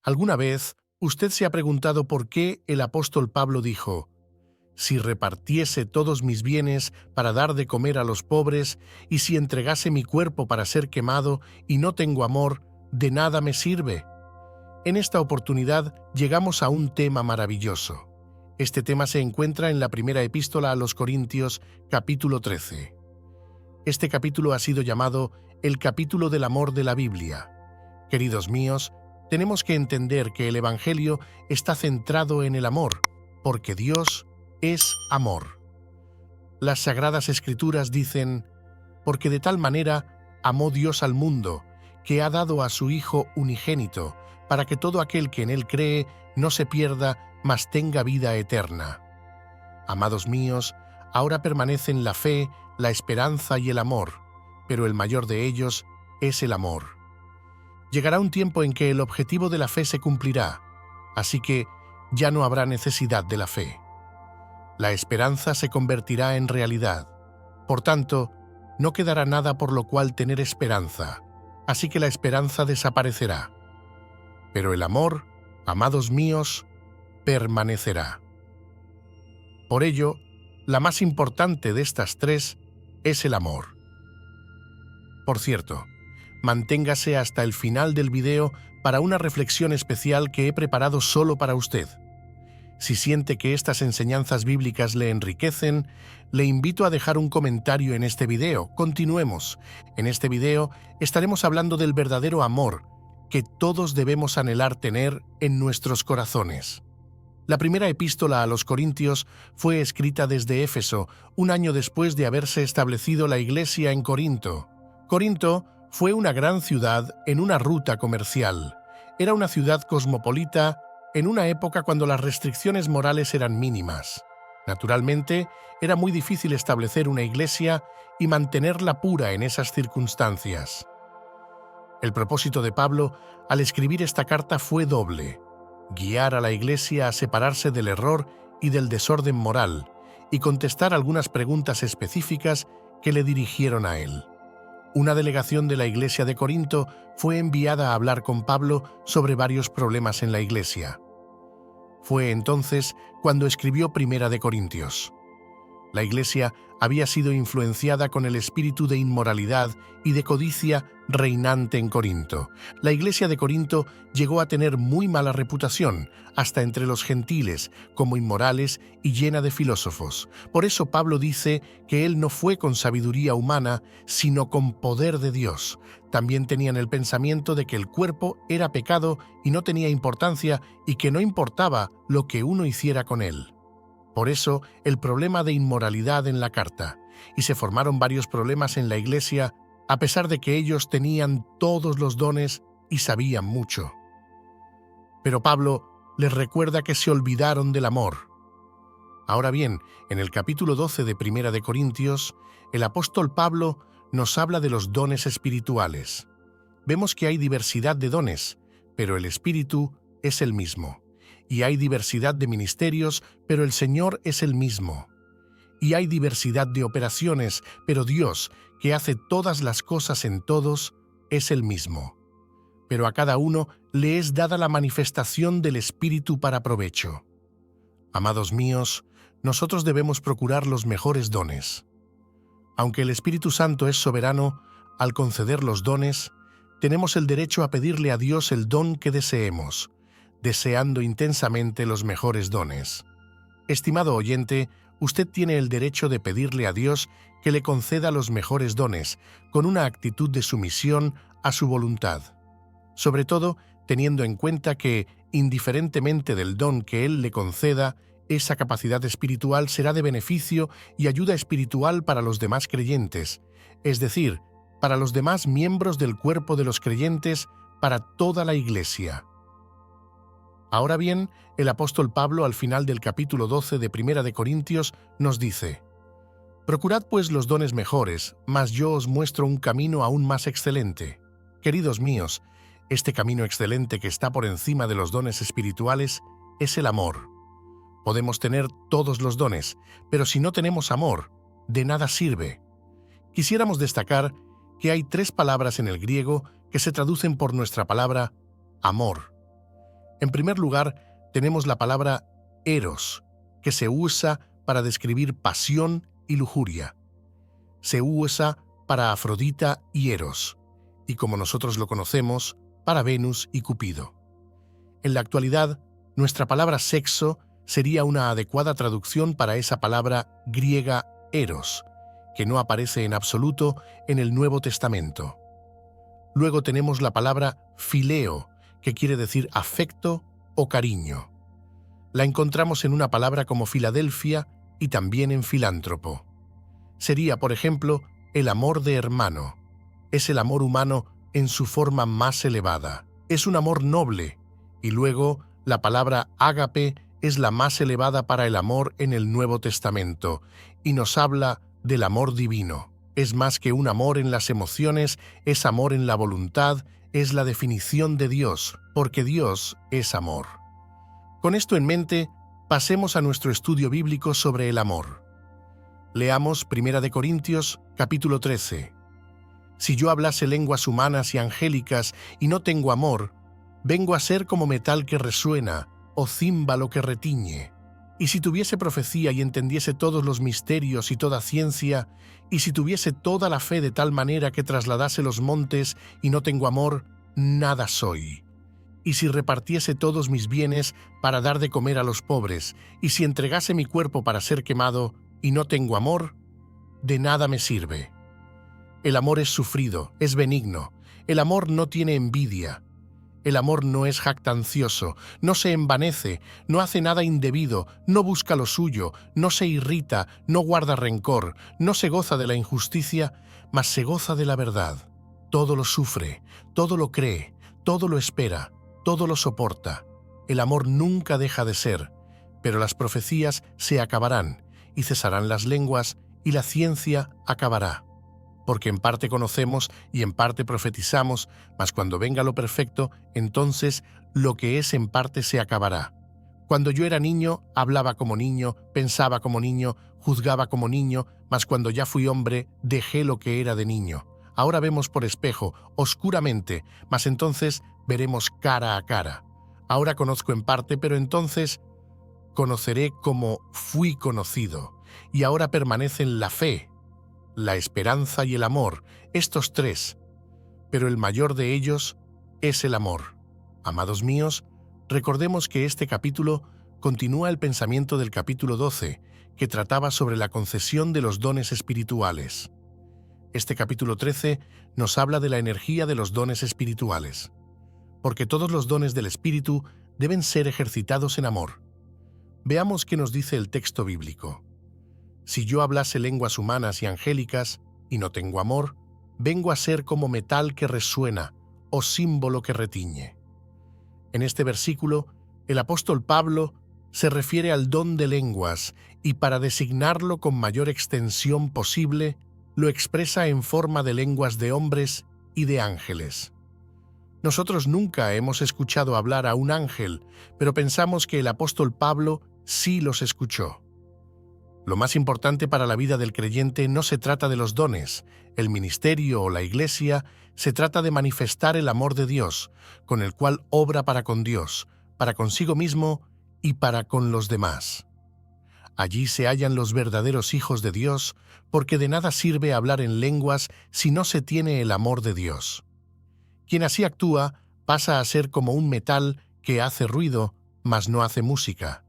¿Alguna vez usted se ha preguntado por qué el apóstol Pablo dijo: «Si repartiese todos mis bienes para dar de comer a los pobres, y si entregase mi cuerpo para ser quemado y no tengo amor, de nada me sirve»? En esta oportunidad llegamos a un tema maravilloso. Este tema se encuentra en la primera epístola a los Corintios, capítulo 13. Este capítulo ha sido llamado el capítulo del amor de la Biblia. Queridos míos, tenemos que entender que el Evangelio está centrado en el amor, porque Dios es amor. Las Sagradas Escrituras dicen: «Porque de tal manera amó Dios al mundo, que ha dado a su Hijo unigénito, para que todo aquel que en Él cree no se pierda, mas tenga vida eterna». Amados míos, ahora permanecen la fe, la esperanza y el amor, pero el mayor de ellos es el amor. Llegará un tiempo en que el objetivo de la fe se cumplirá, así que ya no habrá necesidad de la fe. La esperanza se convertirá en realidad. Por tanto, no quedará nada por lo cual tener esperanza, así que la esperanza desaparecerá. Pero el amor, amados míos, permanecerá. Por ello, la más importante de estas tres es el amor. Por cierto, manténgase hasta el final del video para una reflexión especial que he preparado solo para usted. Si siente que estas enseñanzas bíblicas le enriquecen, le invito a dejar un comentario en este video. Continuemos. En este video estaremos hablando del verdadero amor que todos debemos anhelar tener en nuestros corazones. La primera epístola a los Corintios fue escrita desde Éfeso, un año después de haberse establecido la iglesia en Corinto. Corinto fue una gran ciudad en una ruta comercial. Era una ciudad cosmopolita en una época cuando las restricciones morales eran mínimas. Naturalmente, era muy difícil establecer una iglesia y mantenerla pura en esas circunstancias. El propósito de Pablo al escribir esta carta fue doble: guiar a la iglesia a separarse del error y del desorden moral, y contestar algunas preguntas específicas que le dirigieron a él. Una delegación de la iglesia de Corinto fue enviada a hablar con Pablo sobre varios problemas en la iglesia. Fue entonces cuando escribió Primera de Corintios. La iglesia había sido influenciada con el espíritu de inmoralidad y de codicia reinante en Corinto. La iglesia de Corinto llegó a tener muy mala reputación, hasta entre los gentiles, como inmorales y llena de filósofos. Por eso Pablo dice que él no fue con sabiduría humana, sino con poder de Dios. También tenían el pensamiento de que el cuerpo era pecado y no tenía importancia, y que no importaba lo que uno hiciera con él. Por eso, el problema de inmoralidad en la carta, y se formaron varios problemas en la iglesia, a pesar de que ellos tenían todos los dones y sabían mucho. Pero Pablo les recuerda que se olvidaron del amor. Ahora bien, en el capítulo 12 de Primera de Corintios, el apóstol Pablo nos habla de los dones espirituales. Vemos que hay diversidad de dones, pero el Espíritu es el mismo. Y hay diversidad de ministerios, pero el Señor es el mismo. Y hay diversidad de operaciones, pero Dios, que hace todas las cosas en todos, es el mismo. Pero a cada uno le es dada la manifestación del Espíritu para provecho. Amados míos, nosotros debemos procurar los mejores dones. Aunque el Espíritu Santo es soberano, al conceder los dones, tenemos el derecho a pedirle a Dios el don que deseemos, deseando intensamente los mejores dones. Estimado oyente, usted tiene el derecho de pedirle a Dios que le conceda los mejores dones, con una actitud de sumisión a su voluntad. Sobre todo, teniendo en cuenta que, indiferentemente del don que Él le conceda, esa capacidad espiritual será de beneficio y ayuda espiritual para los demás creyentes, es decir, para los demás miembros del cuerpo de los creyentes, para toda la iglesia. Ahora bien, el apóstol Pablo al final del capítulo 12 de Primera de Corintios nos dice: «Procurad pues los dones mejores, mas yo os muestro un camino aún más excelente». Queridos míos, este camino excelente que está por encima de los dones espirituales es el amor. Podemos tener todos los dones, pero si no tenemos amor, de nada sirve. Quisiéramos destacar que hay tres palabras en el griego que se traducen por nuestra palabra amor. En primer lugar, tenemos la palabra eros, que se usa para describir pasión y lujuria. Se usa para Afrodita y Eros, y como nosotros lo conocemos, para Venus y Cupido. En la actualidad, nuestra palabra sexo sería una adecuada traducción para esa palabra griega eros, que no aparece en absoluto en el Nuevo Testamento. Luego tenemos la palabra fileo, que quiere decir afecto o cariño. La encontramos en una palabra como Filadelfia y también en filántropo. Sería, por ejemplo, el amor de hermano. Es el amor humano en su forma más elevada. Es un amor noble. Y luego, la palabra ágape es la más elevada para el amor en el Nuevo Testamento y nos habla del amor divino. Es más que un amor en las emociones, es amor en la voluntad, es la definición de Dios, porque Dios es amor. Con esto en mente, pasemos a nuestro estudio bíblico sobre el amor. Leamos 1 Corintios, capítulo 13. Si yo hablase lenguas humanas y angélicas y no tengo amor, vengo a ser como metal que resuena o címbalo que retiñe. Y si tuviese profecía y entendiese todos los misterios y toda ciencia, y si tuviese toda la fe de tal manera que trasladase los montes y no tengo amor, nada soy. Y si repartiese todos mis bienes para dar de comer a los pobres, y si entregase mi cuerpo para ser quemado y no tengo amor, de nada me sirve. El amor es sufrido, es benigno. El amor no tiene envidia. El amor no es jactancioso, no se envanece, no hace nada indebido, no busca lo suyo, no se irrita, no guarda rencor, no se goza de la injusticia, mas se goza de la verdad. Todo lo sufre, todo lo cree, todo lo espera, todo lo soporta. El amor nunca deja de ser, pero las profecías se acabarán, y cesarán las lenguas, y la ciencia acabará. Porque en parte conocemos y en parte profetizamos, mas cuando venga lo perfecto, entonces lo que es en parte se acabará. Cuando yo era niño, hablaba como niño, pensaba como niño, juzgaba como niño, mas cuando ya fui hombre, dejé lo que era de niño. Ahora vemos por espejo, oscuramente, mas entonces veremos cara a cara. Ahora conozco en parte, pero entonces conoceré como fui conocido. Y ahora permanecen la fe, la esperanza y el amor, estos tres, pero el mayor de ellos es el amor. Amados míos, recordemos que este capítulo continúa el pensamiento del capítulo 12, que trataba sobre la concesión de los dones espirituales. Este capítulo 13 nos habla de la energía de los dones espirituales, porque todos los dones del Espíritu deben ser ejercitados en amor. Veamos qué nos dice el texto bíblico. Si yo hablase lenguas humanas y angélicas y no tengo amor, vengo a ser como metal que resuena o símbolo que retiñe. En este versículo, el apóstol Pablo se refiere al don de lenguas y para designarlo con mayor extensión posible, lo expresa en forma de lenguas de hombres y de ángeles. Nosotros nunca hemos escuchado hablar a un ángel, pero pensamos que el apóstol Pablo sí los escuchó. Lo más importante para la vida del creyente no se trata de los dones, el ministerio o la iglesia, se trata de manifestar el amor de Dios, con el cual obra para con Dios, para consigo mismo y para con los demás. Allí se hallan los verdaderos hijos de Dios, porque de nada sirve hablar en lenguas si no se tiene el amor de Dios. Quien así actúa pasa a ser como un metal que hace ruido, mas no hace música.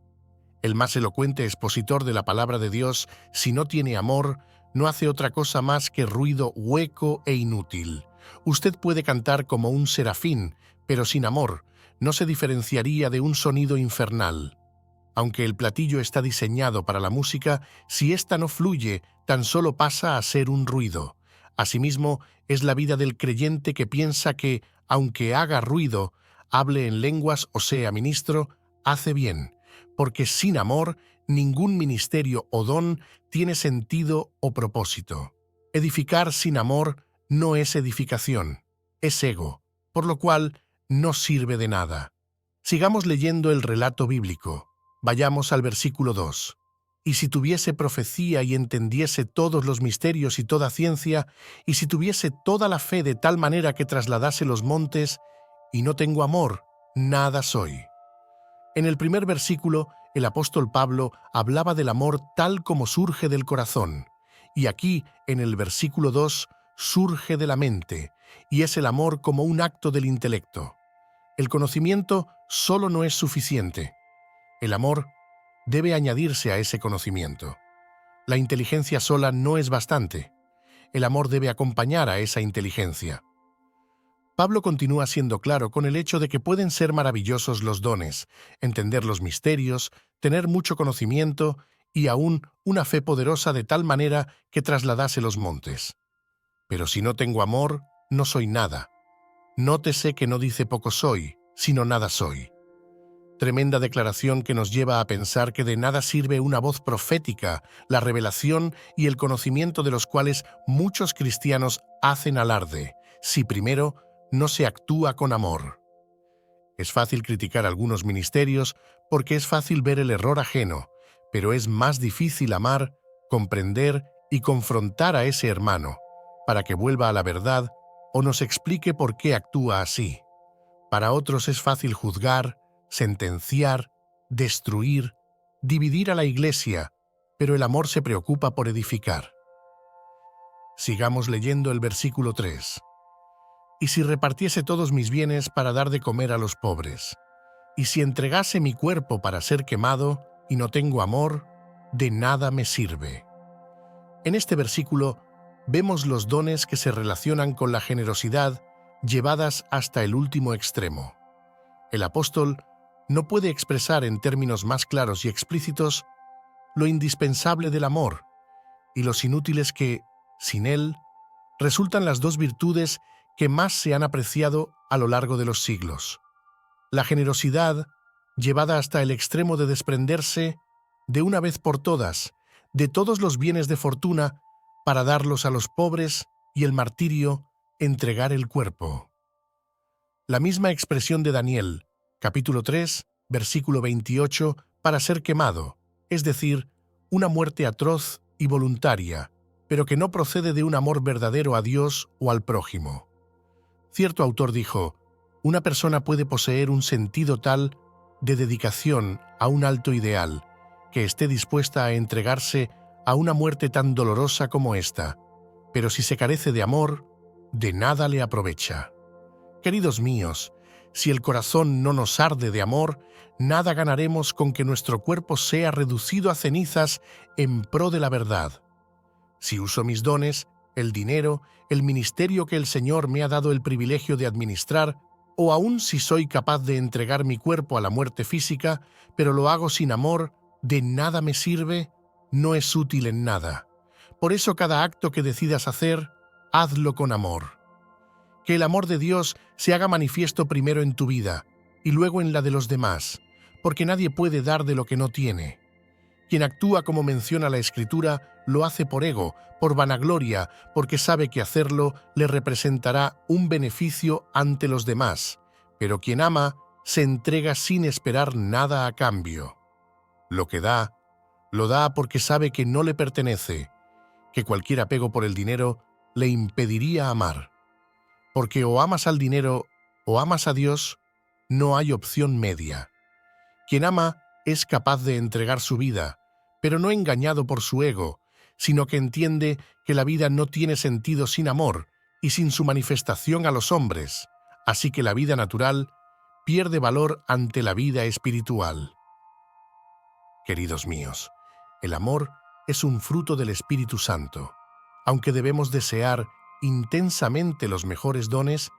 El más elocuente expositor de la palabra de Dios, si no tiene amor, no hace otra cosa más que ruido hueco e inútil. Usted puede cantar como un serafín, pero sin amor, no se diferenciaría de un sonido infernal. Aunque el platillo está diseñado para la música, si ésta no fluye, tan solo pasa a ser un ruido. Asimismo, es la vida del creyente que piensa que, aunque haga ruido, hable en lenguas o sea ministro, hace bien. Porque sin amor, ningún ministerio o don tiene sentido o propósito. Edificar sin amor no es edificación, es ego, por lo cual no sirve de nada. Sigamos leyendo el relato bíblico. Vayamos al versículo 2. Y si tuviese profecía y entendiese todos los misterios y toda ciencia, y si tuviese toda la fe de tal manera que trasladase los montes, y no tengo amor, nada soy. En el primer versículo, el apóstol Pablo hablaba del amor tal como surge del corazón, y aquí, en el versículo 2, surge de la mente, y es el amor como un acto del intelecto. El conocimiento solo no es suficiente. El amor debe añadirse a ese conocimiento. La inteligencia sola no es bastante. El amor debe acompañar a esa inteligencia. Pablo continúa siendo claro con el hecho de que pueden ser maravillosos los dones, entender los misterios, tener mucho conocimiento y aún una fe poderosa de tal manera que trasladase los montes. Pero si no tengo amor, no soy nada. Nótese que no dice poco soy, sino nada soy. Tremenda declaración que nos lleva a pensar que de nada sirve una voz profética, la revelación y el conocimiento de los cuales muchos cristianos hacen alarde, si primero no se actúa con amor. Es fácil criticar algunos ministerios porque es fácil ver el error ajeno, pero es más difícil amar, comprender y confrontar a ese hermano, para que vuelva a la verdad o nos explique por qué actúa así. Para otros es fácil juzgar, sentenciar, destruir, dividir a la Iglesia, pero el amor se preocupa por edificar. Sigamos leyendo el versículo 3. Y si repartiese todos mis bienes para dar de comer a los pobres, y si entregase mi cuerpo para ser quemado y no tengo amor, de nada me sirve. En este versículo vemos los dones que se relacionan con la generosidad llevadas hasta el último extremo. El apóstol no puede expresar en términos más claros y explícitos lo indispensable del amor y los inútiles que, sin él, resultan las dos virtudes que más se han apreciado a lo largo de los siglos. La generosidad, llevada hasta el extremo de desprenderse, de una vez por todas, de todos los bienes de fortuna para darlos a los pobres, y el martirio, entregar el cuerpo. La misma expresión de Daniel, capítulo 3, versículo 28, para ser quemado, es decir, una muerte atroz y voluntaria, pero que no procede de un amor verdadero a Dios o al prójimo. Cierto autor dijo, una persona puede poseer un sentido tal de dedicación a un alto ideal, que esté dispuesta a entregarse a una muerte tan dolorosa como esta, pero si se carece de amor, de nada le aprovecha. Queridos míos, si el corazón no nos arde de amor, nada ganaremos con que nuestro cuerpo sea reducido a cenizas en pro de la verdad. Si uso mis dones, el dinero, el ministerio que el Señor me ha dado el privilegio de administrar, o aun si soy capaz de entregar mi cuerpo a la muerte física, pero lo hago sin amor, de nada me sirve, no es útil en nada. Por eso cada acto que decidas hacer, hazlo con amor. Que el amor de Dios se haga manifiesto primero en tu vida y luego en la de los demás, porque nadie puede dar de lo que no tiene. Quien actúa como menciona la Escritura lo hace por ego, por vanagloria, porque sabe que hacerlo le representará un beneficio ante los demás, pero quien ama se entrega sin esperar nada a cambio. Lo que da, lo da porque sabe que no le pertenece, que cualquier apego por el dinero le impediría amar. Porque o amas al dinero o amas a Dios, no hay opción media. Quien ama es capaz de entregar su vida, pero no engañado por su ego, sino que entiende que la vida no tiene sentido sin amor y sin su manifestación a los hombres, así que la vida natural pierde valor ante la vida espiritual. Queridos míos, el amor es un fruto del Espíritu Santo. Aunque debemos desear intensamente los mejores dones,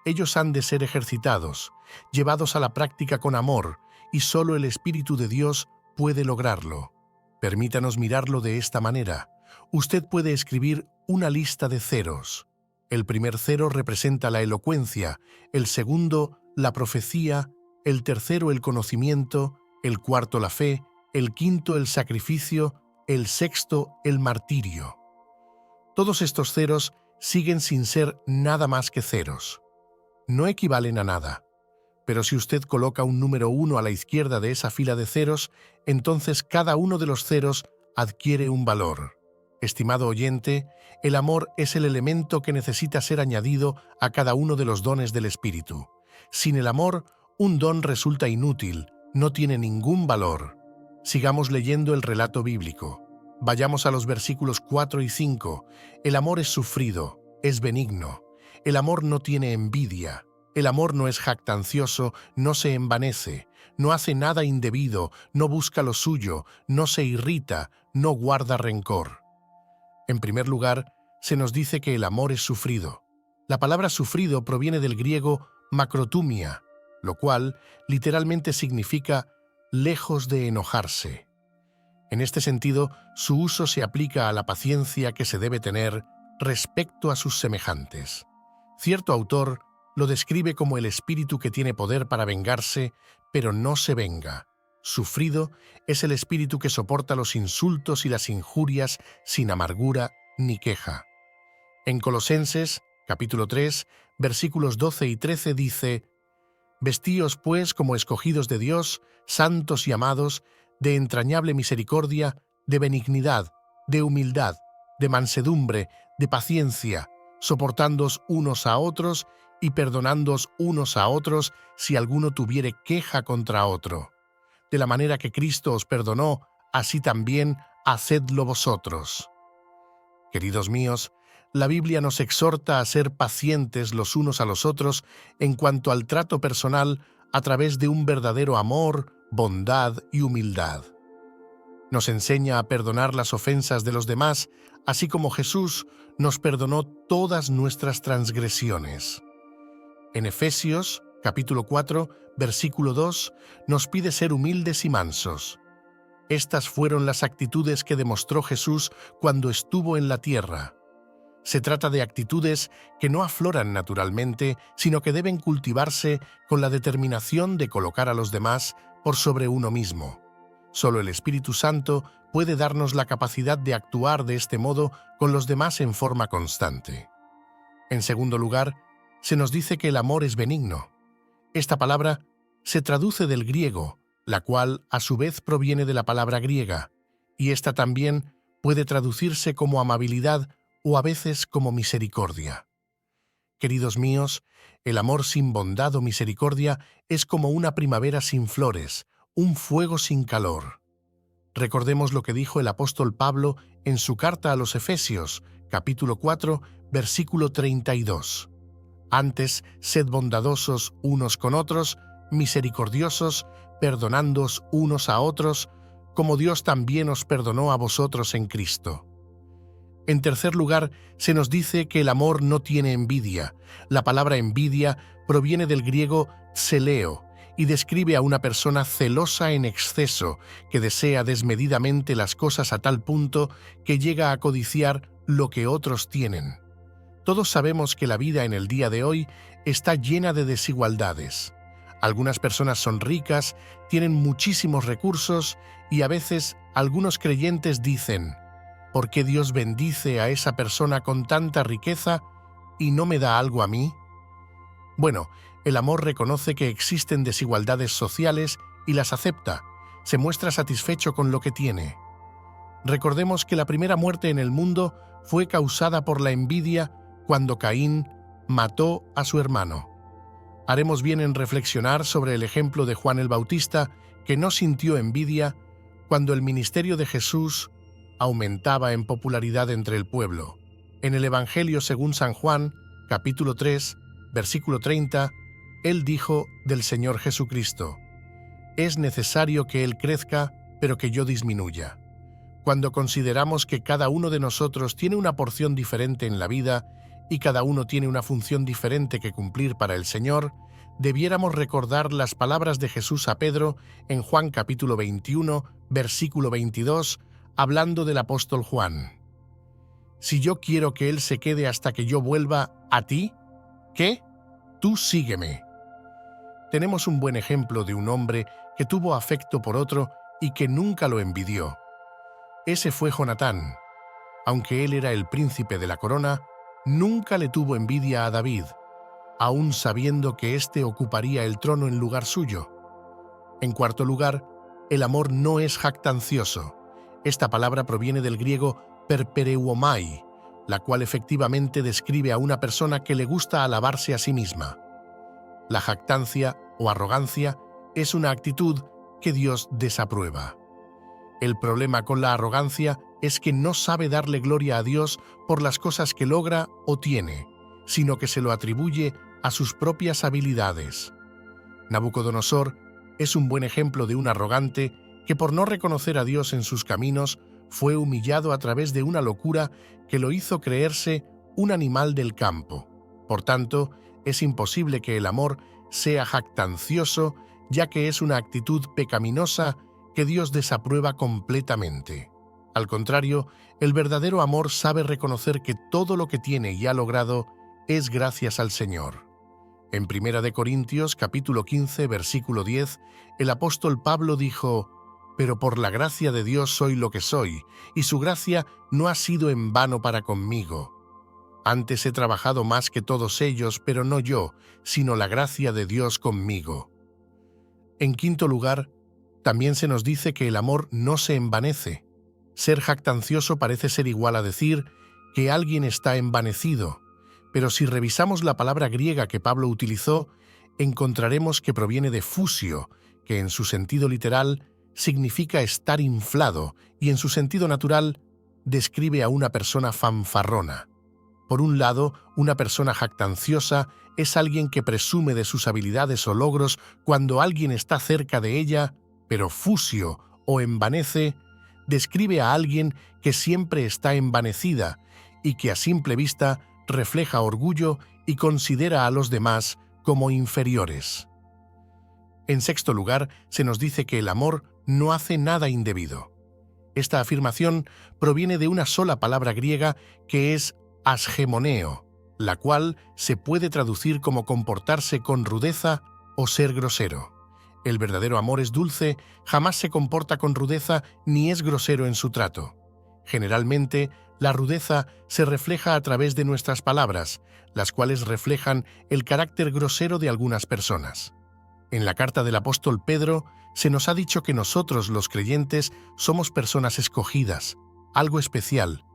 ellos han de ser ejercitados, llevados a la práctica con amor, y solo el Espíritu de Dios puede lograrlo. Permítanos mirarlo de esta manera. Usted puede escribir una lista de ceros. El primer cero representa la elocuencia, el segundo la profecía, el tercero el conocimiento, el cuarto la fe, el quinto el sacrificio, el sexto el martirio. Todos estos ceros siguen sin ser nada más que ceros. No equivalen a nada. Pero si usted coloca un número 1 a la izquierda de esa fila de ceros, entonces cada uno de los ceros adquiere un valor. Estimado oyente, el amor es el elemento que necesita ser añadido a cada uno de los dones del Espíritu. Sin el amor, un don resulta inútil, no tiene ningún valor. Sigamos leyendo el relato bíblico. Vayamos a los versículos 4 y 5. El amor es sufrido, es benigno. El amor no tiene envidia. El amor no es jactancioso, no se envanece, no hace nada indebido, no busca lo suyo, no se irrita, no guarda rencor. En primer lugar, se nos dice que el amor es sufrido. La palabra sufrido proviene del griego macrotumia, lo cual literalmente significa lejos de enojarse. En este sentido, su uso se aplica a la paciencia que se debe tener respecto a sus semejantes. Cierto autor lo describe como el espíritu que tiene poder para vengarse, pero no se venga. Sufrido es el espíritu que soporta los insultos y las injurias sin amargura ni queja. En Colosenses, capítulo 3, versículos 12 y 13 dice: «Vestíos, pues, como escogidos de Dios, santos y amados, de entrañable misericordia, de benignidad, de humildad, de mansedumbre, de paciencia, soportándoos unos a otros y perdonándoos unos a otros si alguno tuviere queja contra otro. De la manera que Cristo os perdonó, así también hacedlo vosotros». Queridos míos, la Biblia nos exhorta a ser pacientes los unos a los otros en cuanto al trato personal a través de un verdadero amor, bondad y humildad. Nos enseña a perdonar las ofensas de los demás, así como Jesús nos perdonó todas nuestras transgresiones. En Efesios, capítulo 4, versículo 2, nos pide ser humildes y mansos. Estas fueron las actitudes que demostró Jesús cuando estuvo en la tierra. Se trata de actitudes que no afloran naturalmente, sino que deben cultivarse con la determinación de colocar a los demás por sobre uno mismo. Solo el Espíritu Santo puede darnos la capacidad de actuar de este modo con los demás en forma constante. En segundo lugar, se nos dice que el amor es benigno. Esta palabra se traduce del griego, la cual a su vez proviene de la palabra griega, y esta también puede traducirse como amabilidad o a veces como misericordia. Queridos míos, el amor sin bondad o misericordia es como una primavera sin flores, un fuego sin calor. Recordemos lo que dijo el apóstol Pablo en su carta a los Efesios, capítulo 4, versículo 32. «Antes, sed bondadosos unos con otros, misericordiosos, perdonándoos unos a otros, como Dios también os perdonó a vosotros en Cristo». En tercer lugar, se nos dice que el amor no tiene envidia. La palabra envidia proviene del griego tseleo y describe a una persona celosa en exceso, que desea desmedidamente las cosas a tal punto que llega a codiciar lo que otros tienen. Todos sabemos que la vida en el día de hoy está llena de desigualdades. Algunas personas son ricas, tienen muchísimos recursos y a veces algunos creyentes dicen: ¿por qué Dios bendice a esa persona con tanta riqueza y no me da algo a mí? Bueno, el amor reconoce que existen desigualdades sociales y las acepta. Se muestra satisfecho con lo que tiene. Recordemos que la primera muerte en el mundo fue causada por la envidia cuando Caín mató a su hermano. Haremos bien en reflexionar sobre el ejemplo de Juan el Bautista, que no sintió envidia cuando el ministerio de Jesús aumentaba en popularidad entre el pueblo. En el Evangelio según San Juan, capítulo 3, versículo 30, él dijo del Señor Jesucristo: «Es necesario que Él crezca, pero que yo disminuya». Cuando consideramos que cada uno de nosotros tiene una porción diferente en la vida y cada uno tiene una función diferente que cumplir para el Señor, debiéramos recordar las palabras de Jesús a Pedro en Juan capítulo 21, versículo 22, hablando del apóstol Juan. «Si yo quiero que él se quede hasta que yo vuelva a ti, ¿qué? Tú sígueme». Tenemos un buen ejemplo de un hombre que tuvo afecto por otro y que nunca lo envidió. Ese fue Jonatán. Aunque él era el príncipe de la corona, nunca le tuvo envidia a David, aun sabiendo que éste ocuparía el trono en lugar suyo. En cuarto lugar, el amor no es jactancioso. Esta palabra proviene del griego perpereuomai, la cual efectivamente describe a una persona que le gusta alabarse a sí misma. La jactancia o arrogancia es una actitud que Dios desaprueba. El problema con la arrogancia es que no sabe darle gloria a Dios por las cosas que logra o tiene, sino que se lo atribuye a sus propias habilidades. Nabucodonosor es un buen ejemplo de un arrogante que por no reconocer a Dios en sus caminos fue humillado a través de una locura que lo hizo creerse un animal del campo. Por tanto, es imposible que el amor sea jactancioso, ya que es una actitud pecaminosa que Dios desaprueba completamente. Al contrario, el verdadero amor sabe reconocer que todo lo que tiene y ha logrado es gracias al Señor. En 1 Corintios capítulo 15, versículo 10, el apóstol Pablo dijo: «Pero por la gracia de Dios soy lo que soy, y su gracia no ha sido en vano para conmigo. Antes he trabajado más que todos ellos, pero no yo, sino la gracia de Dios conmigo». En quinto lugar, también se nos dice que el amor no se envanece. Ser jactancioso parece ser igual a decir que alguien está envanecido, pero si revisamos la palabra griega que Pablo utilizó, encontraremos que proviene de fusio, que en su sentido literal significa estar inflado, y en su sentido natural describe a una persona fanfarrona. Por un lado, una persona jactanciosa es alguien que presume de sus habilidades o logros cuando alguien está cerca de ella, pero fusio o envanece describe a alguien que siempre está envanecida y que a simple vista refleja orgullo y considera a los demás como inferiores. En sexto lugar, se nos dice que el amor no hace nada indebido. Esta afirmación proviene de una sola palabra griega que es asgemoneo, la cual se puede traducir como comportarse con rudeza o ser grosero. El verdadero amor es dulce, jamás se comporta con rudeza ni es grosero en su trato. Generalmente, la rudeza se refleja a través de nuestras palabras, las cuales reflejan el carácter grosero de algunas personas. En la carta del apóstol Pedro se nos ha dicho que nosotros, los creyentes, somos personas escogidas, algo especial,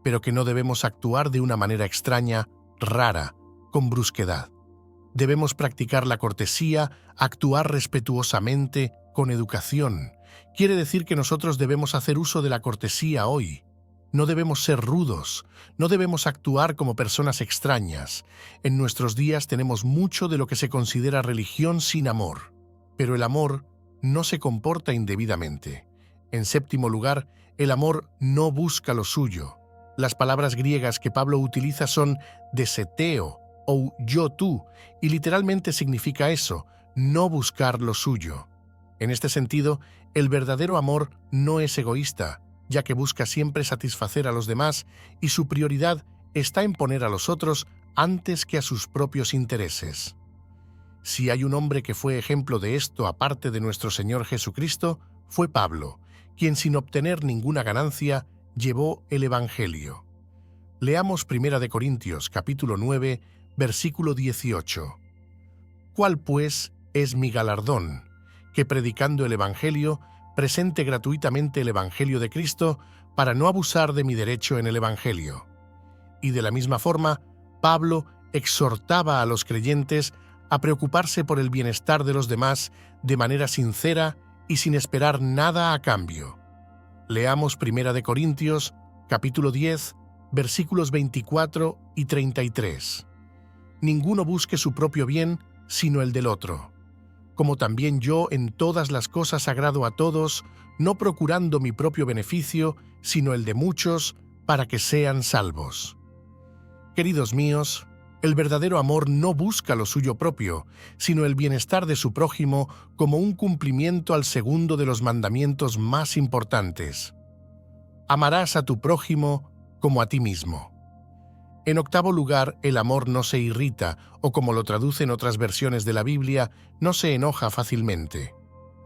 pero que no debemos actuar de una manera extraña, rara, con brusquedad. Debemos practicar la cortesía, actuar respetuosamente, con educación. Quiere decir que nosotros debemos hacer uso de la cortesía hoy. No debemos ser rudos, no debemos actuar como personas extrañas. En nuestros días tenemos mucho de lo que se considera religión sin amor, pero el amor no se comporta indebidamente. En séptimo lugar, el amor no busca lo suyo. Las palabras griegas que Pablo utiliza son deseteo o yo-tú, y literalmente significa eso, no buscar lo suyo. En este sentido, el verdadero amor no es egoísta, ya que busca siempre satisfacer a los demás y su prioridad está en poner a los otros antes que a sus propios intereses. Si hay un hombre que fue ejemplo de esto aparte de nuestro Señor Jesucristo, fue Pablo, quien sin obtener ninguna ganancia llevó el Evangelio. Leamos 1 Corintios capítulo 9, versículo 18. ¿Cuál, pues, es mi galardón? Que predicando el Evangelio, presente gratuitamente el Evangelio de Cristo para no abusar de mi derecho en el Evangelio. Y de la misma forma, Pablo exhortaba a los creyentes a preocuparse por el bienestar de los demás de manera sincera y sin esperar nada a cambio. Leamos 1 Corintios, capítulo 10, versículos 24 y 33. Ninguno busque su propio bien, sino el del otro. Como también yo en todas las cosas agrado a todos, no procurando mi propio beneficio, sino el de muchos, para que sean salvos. Queridos míos, el verdadero amor no busca lo suyo propio, sino el bienestar de su prójimo como un cumplimiento al segundo de los mandamientos más importantes. Amarás a tu prójimo como a ti mismo. En octavo lugar, el amor no se irrita, o como lo traducen otras versiones de la Biblia, no se enoja fácilmente.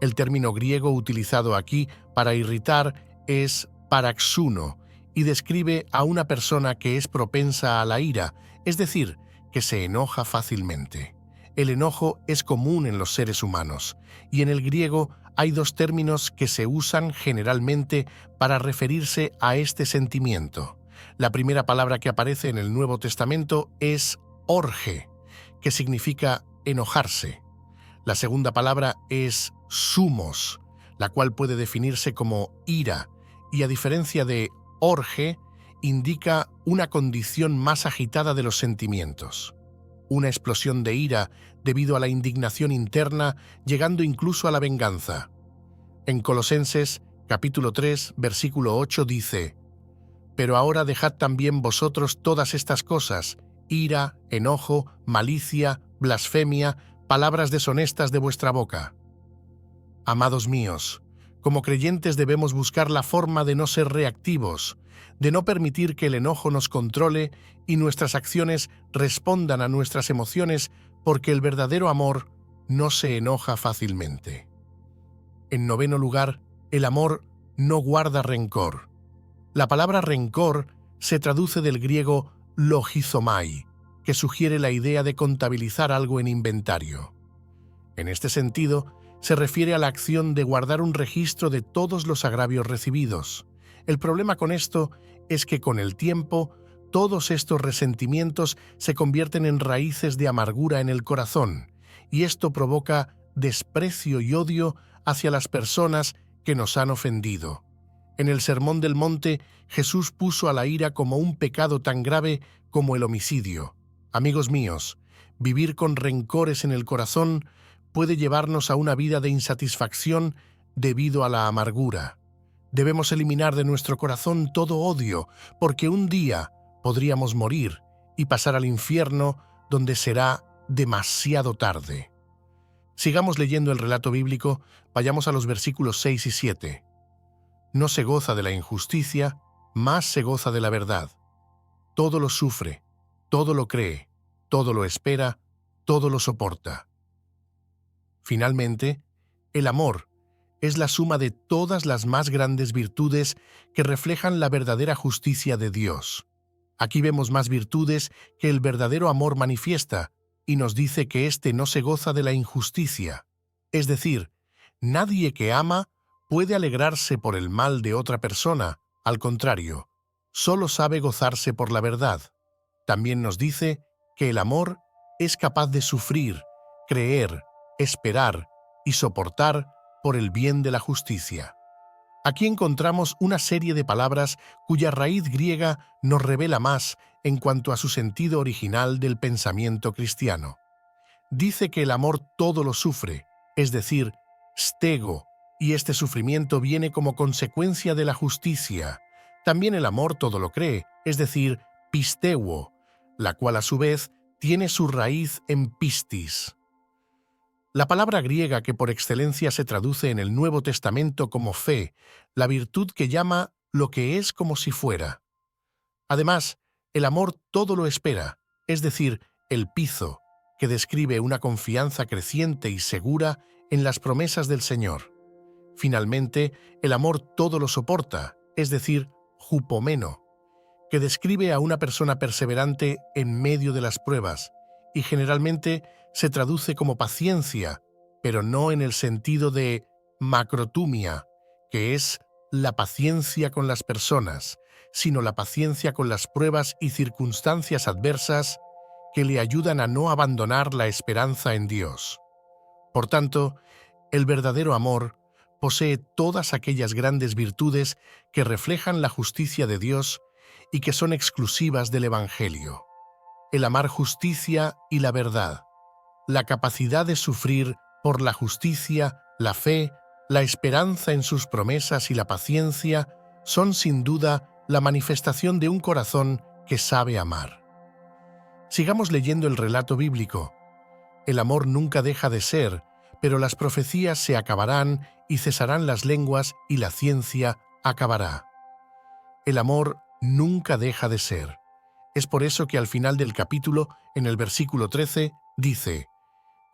El término griego utilizado aquí para irritar es paraxuno, y describe a una persona que es propensa a la ira, es decir, que se enoja fácilmente. El enojo es común en los seres humanos, y en el griego hay dos términos que se usan generalmente para referirse a este sentimiento. La primera palabra que aparece en el Nuevo Testamento es orge, que significa enojarse. La segunda palabra es sumos, la cual puede definirse como ira, y a diferencia de orge, indica una condición más agitada de los sentimientos. Una explosión de ira debido a la indignación interna, llegando incluso a la venganza. En Colosenses, capítulo 3, versículo 8 dice: «Pero ahora dejad también vosotros todas estas cosas, ira, enojo, malicia, blasfemia, palabras deshonestas de vuestra boca». Amados míos, como creyentes debemos buscar la forma de no ser reactivos, de no permitir que el enojo nos controle y nuestras acciones respondan a nuestras emociones, porque el verdadero amor no se enoja fácilmente. En noveno lugar, el amor no guarda rencor. La palabra rencor se traduce del griego logizomai, que sugiere la idea de contabilizar algo en inventario. En este sentido, se refiere a la acción de guardar un registro de todos los agravios recibidos. El problema con esto es que con el tiempo, todos estos resentimientos se convierten en raíces de amargura en el corazón, y esto provoca desprecio y odio hacia las personas que nos han ofendido. En el Sermón del Monte, Jesús puso a la ira como un pecado tan grave como el homicidio. Amigos míos, vivir con rencores en el corazón puede llevarnos a una vida de insatisfacción debido a la amargura. Debemos eliminar de nuestro corazón todo odio, porque un día podríamos morir y pasar al infierno, donde será demasiado tarde. Sigamos leyendo el relato bíblico, vayamos a los versículos 6 y 7. No se goza de la injusticia, más se goza de la verdad. Todo lo sufre, todo lo cree, todo lo espera, todo lo soporta. Finalmente, el amor es la suma de todas las más grandes virtudes que reflejan la verdadera justicia de Dios. Aquí vemos más virtudes que el verdadero amor manifiesta, y nos dice que éste no se goza de la injusticia. Es decir, nadie que ama puede alegrarse por el mal de otra persona, al contrario, solo sabe gozarse por la verdad. También nos dice que el amor es capaz de sufrir, creer, esperar y soportar por el bien de la justicia. Aquí encontramos una serie de palabras cuya raíz griega nos revela más en cuanto a su sentido original del pensamiento cristiano. Dice que el amor todo lo sufre, es decir, stego, y este sufrimiento viene como consecuencia de la justicia. También el amor todo lo cree, es decir, pisteuo, la cual a su vez tiene su raíz en pistis. La palabra griega que por excelencia se traduce en el Nuevo Testamento como fe, la virtud que llama lo que es como si fuera. Además, el amor todo lo espera, es decir, el pizo, que describe una confianza creciente y segura en las promesas del Señor. Finalmente, el amor todo lo soporta, es decir, jupomeno, que describe a una persona perseverante en medio de las pruebas, y generalmente se traduce como paciencia, pero no en el sentido de macrotumia, que es la paciencia con las personas, sino la paciencia con las pruebas y circunstancias adversas que le ayudan a no abandonar la esperanza en Dios. Por tanto, el verdadero amor posee todas aquellas grandes virtudes que reflejan la justicia de Dios y que son exclusivas del Evangelio. El amar justicia y la verdad, la capacidad de sufrir por la justicia, la fe, la esperanza en sus promesas y la paciencia son sin duda la manifestación de un corazón que sabe amar. Sigamos leyendo el relato bíblico. El amor nunca deja de ser, pero las profecías se acabarán y cesarán las lenguas y la ciencia acabará. El amor nunca deja de ser. Es por eso que al final del capítulo, en el versículo 13, dice: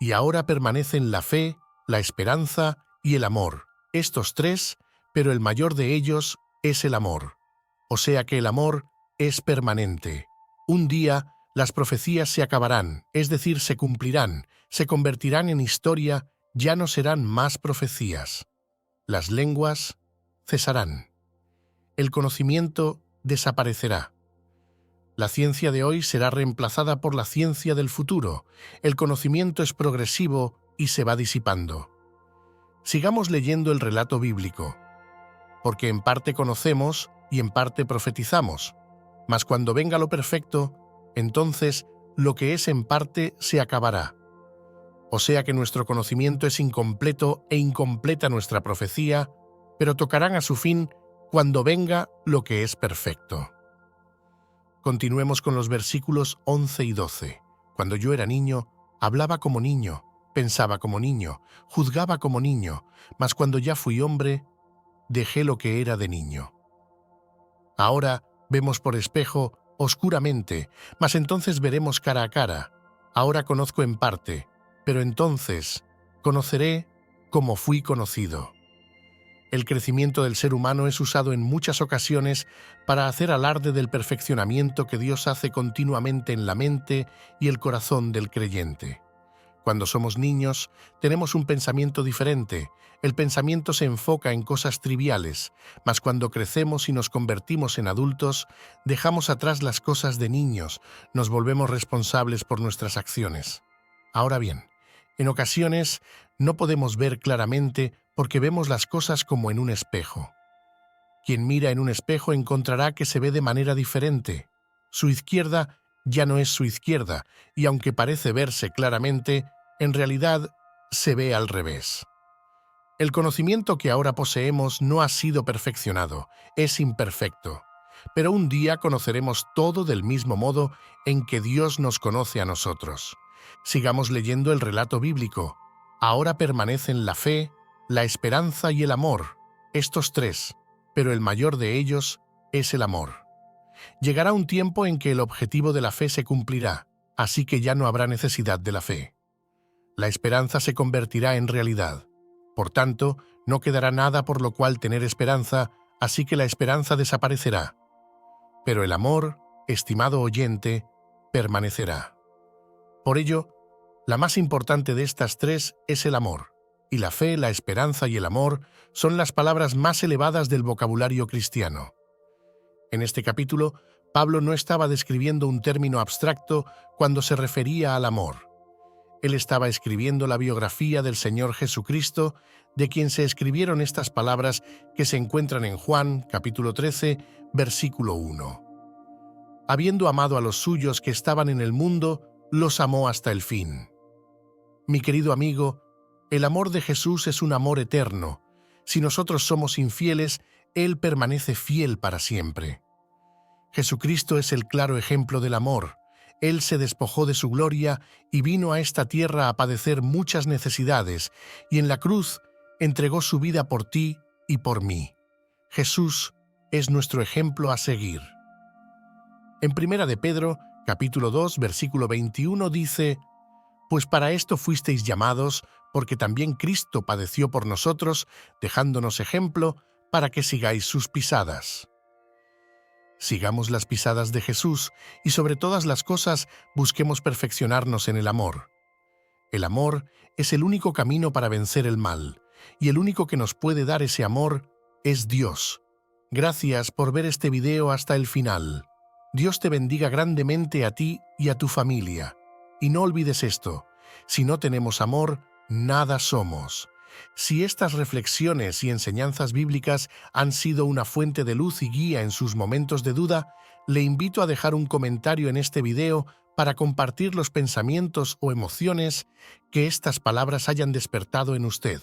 «Y ahora permanecen la fe, la esperanza y el amor, estos tres, pero el mayor de ellos es el amor». O sea que el amor es permanente. Un día las profecías se acabarán, es decir, se cumplirán, se convertirán en historia, ya no serán más profecías. Las lenguas cesarán. El conocimiento desaparecerá. La ciencia de hoy será reemplazada por la ciencia del futuro. El conocimiento es progresivo y se va disipando. Sigamos leyendo el relato bíblico, porque en parte conocemos y en parte profetizamos, mas cuando venga lo perfecto, entonces lo que es en parte se acabará. O sea que nuestro conocimiento es incompleto e incompleta nuestra profecía, pero tocarán a su fin cuando venga lo que es perfecto. Continuemos con los versículos 11 y 12. Cuando yo era niño, hablaba como niño, pensaba como niño, juzgaba como niño, mas cuando ya fui hombre, dejé lo que era de niño. Ahora vemos por espejo, oscuramente, mas entonces veremos cara a cara. Ahora conozco en parte, pero entonces conoceré como fui conocido. El crecimiento del ser humano es usado en muchas ocasiones para hacer alarde del perfeccionamiento que Dios hace continuamente en la mente y el corazón del creyente. Cuando somos niños, tenemos un pensamiento diferente. El pensamiento se enfoca en cosas triviales, mas cuando crecemos y nos convertimos en adultos, dejamos atrás las cosas de niños, nos volvemos responsables por nuestras acciones. Ahora bien, en ocasiones no podemos ver claramente porque vemos las cosas como en un espejo. Quien mira en un espejo encontrará que se ve de manera diferente. Su izquierda ya no es su izquierda, y aunque parece verse claramente, en realidad se ve al revés. El conocimiento que ahora poseemos no ha sido perfeccionado, es imperfecto. Pero un día conoceremos todo del mismo modo en que Dios nos conoce a nosotros. Sigamos leyendo el relato bíblico. Ahora permanecen la fe, la esperanza y el amor, estos tres, pero el mayor de ellos es el amor. Llegará un tiempo en que el objetivo de la fe se cumplirá, así que ya no habrá necesidad de la fe. La esperanza se convertirá en realidad. Por tanto, no quedará nada por lo cual tener esperanza, así que la esperanza desaparecerá. Pero el amor, estimado oyente, permanecerá. Por ello, la más importante de estas tres es el amor, y la fe, la esperanza y el amor son las palabras más elevadas del vocabulario cristiano. En este capítulo, Pablo no estaba describiendo un término abstracto cuando se refería al amor. Él estaba escribiendo la biografía del Señor Jesucristo, de quien se escribieron estas palabras que se encuentran en Juan, capítulo 13, versículo 1. Habiendo amado a los suyos que estaban en el mundo, los amó hasta el fin. Mi querido amigo, el amor de Jesús es un amor eterno. Si nosotros somos infieles, Él permanece fiel para siempre. Jesucristo es el claro ejemplo del amor. Él se despojó de su gloria y vino a esta tierra a padecer muchas necesidades, y en la cruz entregó su vida por ti y por mí. Jesús es nuestro ejemplo a seguir. En Primera de Pedro, capítulo 2, versículo 21 dice: «Pues para esto fuisteis llamados, porque también Cristo padeció por nosotros, dejándonos ejemplo, para que sigáis sus pisadas». Sigamos las pisadas de Jesús y sobre todas las cosas busquemos perfeccionarnos en el amor. El amor es el único camino para vencer el mal, y el único que nos puede dar ese amor es Dios. Gracias por ver este video hasta el final. Dios te bendiga grandemente a ti y a tu familia. Y no olvides esto: si no tenemos amor, nada somos. Si estas reflexiones y enseñanzas bíblicas han sido una fuente de luz y guía en sus momentos de duda, le invito a dejar un comentario en este video para compartir los pensamientos o emociones que estas palabras hayan despertado en usted.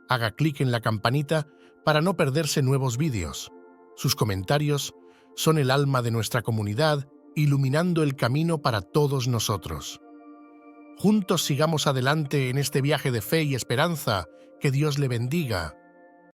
Haga clic en la campanita para no perderse nuevos vídeos. Sus comentarios son el alma de nuestra comunidad, iluminando el camino para todos nosotros. Juntos sigamos adelante en este viaje de fe y esperanza. Que Dios le bendiga.